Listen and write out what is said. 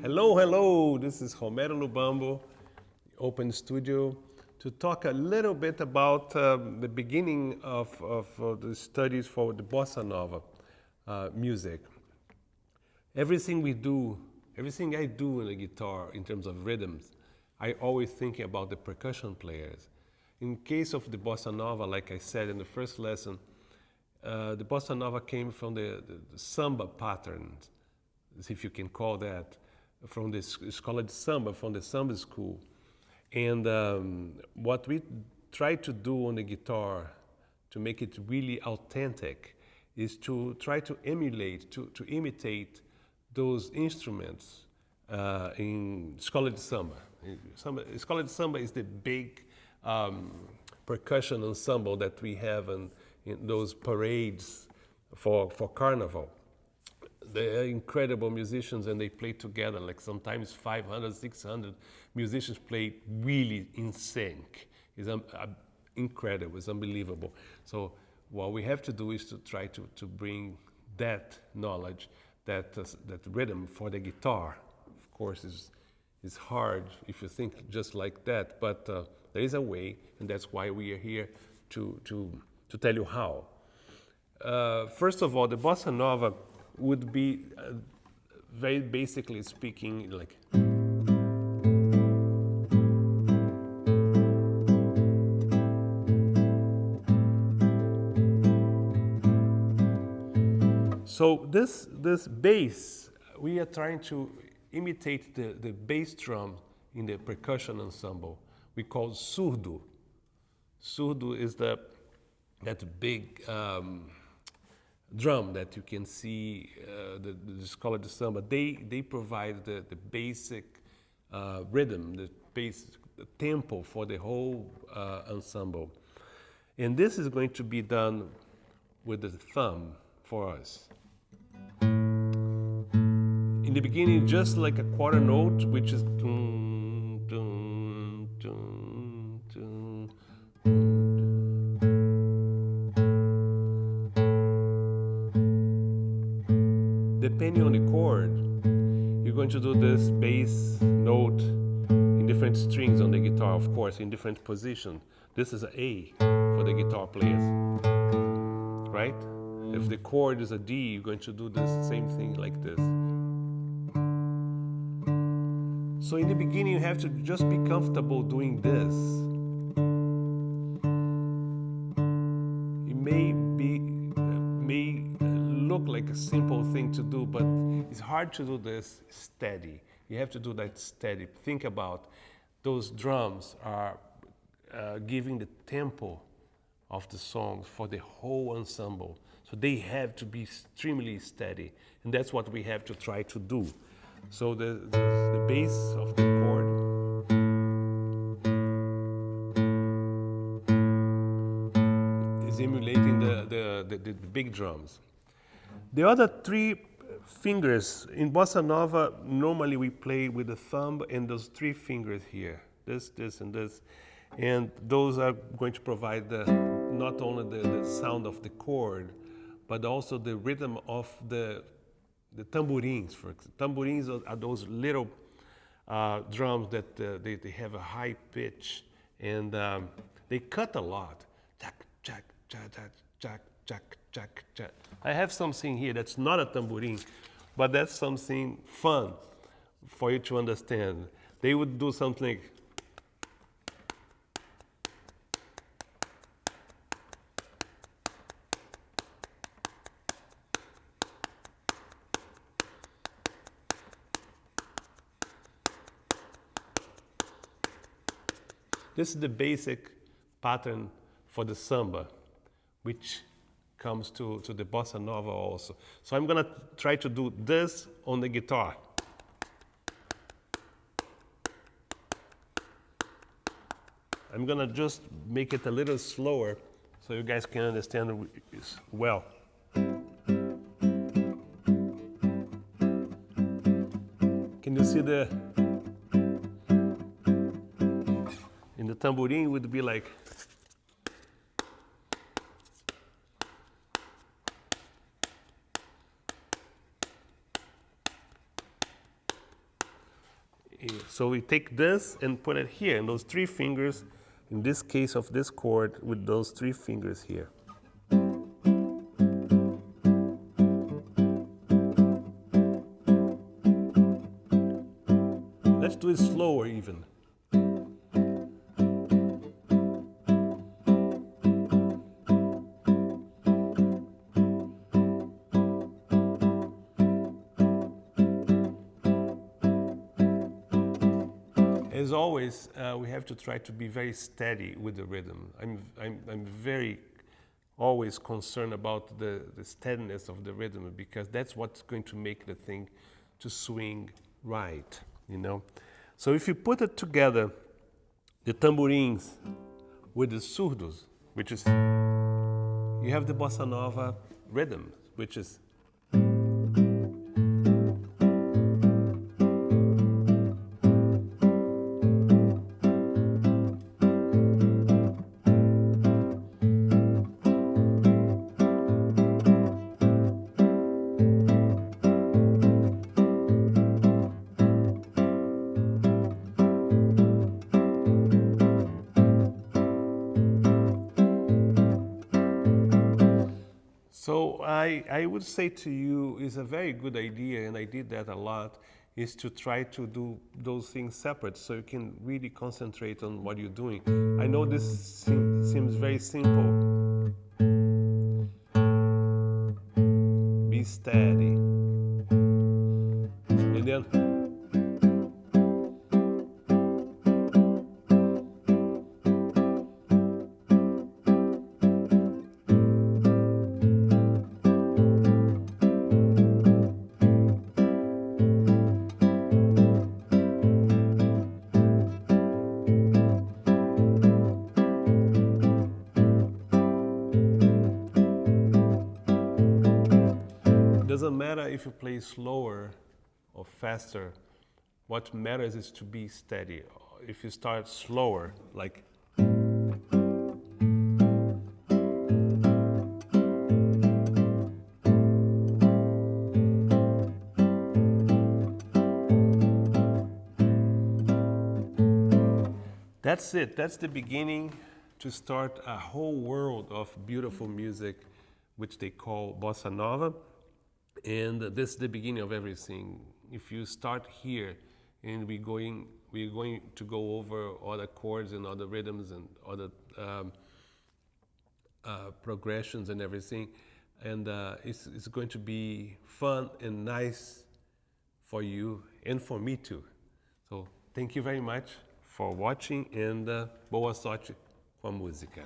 Hello, hello. This is Romero Lubambo, Open Studio, to talk a little bit about the beginning of the studies for the Bossa Nova music. Everything we do, everything I do on the guitar in terms of rhythms, I always think about the percussion players. In case of the Bossa Nova, like I said in the first lesson, the Bossa Nova came from the samba patterns, if you can call that, from the Escola de Samba, from the samba school. And what we try to do on the guitar to make it really authentic is to try to emulate, to imitate those instruments in Escola de Samba. Escola de Samba is the big percussion ensemble that we have in those parades for Carnival. They are incredible musicians and they play together, like sometimes 500, 600 musicians play really in sync. It's incredible, it's unbelievable. So what we have to do is to try to bring that knowledge, that rhythm for the guitar. Of course, it's hard if you think just like that, but there is a way, and that's why we are here to tell you how. First of all, the Bossa Nova would be, very basically speaking, like. So this bass, we are trying to imitate the bass drum in the percussion ensemble. We call surdo. Surdo is that big drum that you can see, the Escola de Samba. They provide the basic rhythm, the basic tempo for the whole ensemble. And this is going to be done with the thumb for us. In the beginning, just like a quarter note, which is dun, dun, dun, dun. Depending on the chord, you're going to do this bass note in different strings on the guitar, of course, in different positions. This is an A for the guitar players, right? If the chord is a D, you're going to do the same thing like this. So in the beginning, you have to just be comfortable doing this. It may look like a simple thing to do, but it's hard to do this steady. You have to do that steady. Think about those drums are giving the tempo of the songs for the whole ensemble. So they have to be extremely steady, and that's what we have to try to do. So the bass of the chord is emulating the big drums. The other three fingers in Bossa Nova, normally we play with the thumb and those three fingers here, this, and this, and those are going to provide not only the sound of the chord, but also the rhythm of the tambourines. For example, tambourines are those little drums that they have a high pitch, and they cut a lot. Jack, jack, jack, jack, jack, jack, jack, jack. I have something here that's not a tambourine, but that's something fun for you to understand. They would do something like. This is the basic pattern for the samba, which comes to the Bossa Nova also. So I'm gonna try to do this on the guitar. I'm gonna just make it a little slower so you guys can understand it well. Can you see in the tambourine would be like. So we take this and put it here, and those 3 fingers, in this case of this chord, with those 3 fingers here. Let's do it slower even. As always, we have to try to be very steady with the rhythm. I'm very always concerned about the steadiness of the rhythm, because that's what's going to make the thing to swing right, you know. So if you put it together, the tambourines with the surdos, which is, you have the bossa nova rhythm, which is, so I would say to you, is a very good idea, and I did that a lot, is to try to do those things separate so you can really concentrate on what you're doing. I know this seems very simple. Be steady. And then doesn't matter if you play slower or faster. What matters is to be steady. If you start slower, like, that's it. That's the beginning to start a whole world of beautiful music, which they call bossa nova. And this is the beginning of everything. If you start here, and we're going to go over other chords and other rhythms and other progressions and everything, and it's going to be fun and nice for you and for me too. So thank you very much for watching, and boa sorte com a música.